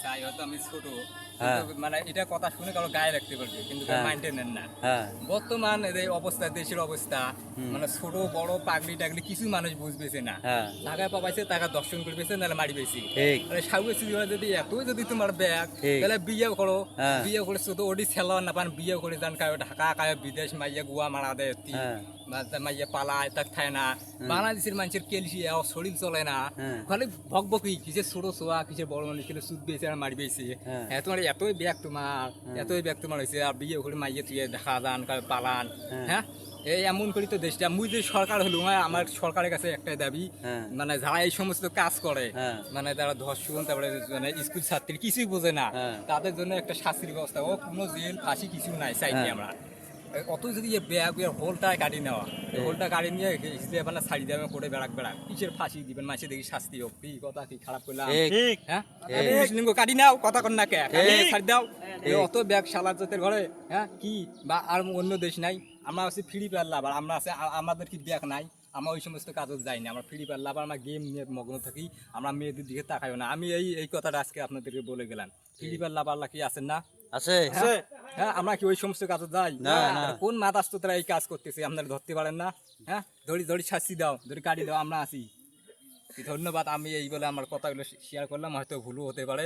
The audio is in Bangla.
চাই হয়তো আমি ছোট, হ্যাঁ। কিন্তু মানে এটা কথা শুনে কারো গায়ে রাখতে পারবে, কিন্তু হ্যাঁ। মাইন্ডে নেন না। হ্যাঁ। বর্তমান এই অবস্থা, দেশের অবস্থা, হুম। মানে ছোট বড় পাগড়ি টাগড়ি কিছু মানুষ বুঝবেছে না। হ্যাঁ। টাকা পাবাইছে, টাকা দর্শন করবেছে, নাহলে মারি পেয়েছি। ঠিক। যদি এতই যদি তোমার ব্যাগ, ঠিক। তাহলে বিয়ে করো। হ্যাঁ। বিয়ে করে শুধু ওটি ছেলা না পান, বিয়ে করে যান কায়ো ঢাকা, কায়ো বিদেশ, মাইয়া গুয়া মারা দেয়, হ্যাঁ। মাইয়া পালায়, তাক খায় না। বাংলাদেশের মানুষের কেলসি শরীর চলে না, হ্যাঁ। খালি ভকভকি, কিসের ছোট ছোয়া, কিসের বড় মানুষ, কিসের সুদ বেয়েছে আর মারি পেয়েছে। হ্যাঁ। তোমার এতই ব্যাগ তোমার, এতই ব্যাগ তোমার হয়েছে, আর বিয়ে করে মাইয়ে তুই দেখা যান, কায়ো পালান। হ্যাঁ। হ্যাঁ, এই এমন করি তো দেশটা। মুই যে সরকার হলো, আমার সরকারের কাছে একটাই দাবি, হ্যাঁ। মানে যারা এই সমস্ত কাজ করে, হ্যাঁ। মানে যারা ধর্ষণ, তারপরে মানে স্কুল ছাত্রী কিছুই বোঝে না, হ্যাঁ। তাদের জন্য একটা শাস্তির ব্যবস্থা ও, কোনো জেল ফাঁসি কিছু নাই চাইনি হ্যাঁ। আমরা। অত যদি ব্যাগ হোলটা কাটি নেওয়া, হোলটা কাটি নিয়ে আপনার ছাড়ি দেবেন করে বেড়াক কিসের ফাঁসি দিবেন, মাসে দেখি শাস্তি হোক, কি কথা কি খারাপ করলাম। ঠিক। হ্যাঁ, ঠিক। মুসলিম কাটি নাও, কথা কর না কে, ঠিক। ছাড়ি দাও। ঠিক। অত ব্যাগ সালার জাতের ঘরে, হ্যাঁ কি, বা আর অন্য দেশ নাই, আমরা আছি ফ্রি ফায়ার লাভার, আমরা আছে, আমাদের কি ব্যাগ নাই? আমরা ওই সমস্ত কাজও যাই না, আমরা ফ্রি ফায়ার লাভার, আমরা গেম নিয়ে মগ্ন থাকি, আমরা মেয়েদের দিকে তাকাইও না। আমি এই কথাটা আজকে আপনাদেরকে বলে গেলাম। ফ্রি ফায়ার লাভার কি আছেন না? আছে। হ্যাঁ, হ্যাঁ, আমরা কি ওই সমস্ত কাজে যাই? না, না। কোন মাদাস্ত তারা এই কাজ করতেছে, আপনারা ধরতে পারেন না? হ্যাঁ, ধরি শাস্তি দাও, ধরি কাটি দাও, আমরা আছি। ধন্যবাদ। আমি এই বলে আমার কথাগুলো শেয়ার করলাম, হয়তো ভুলও হতে পারে।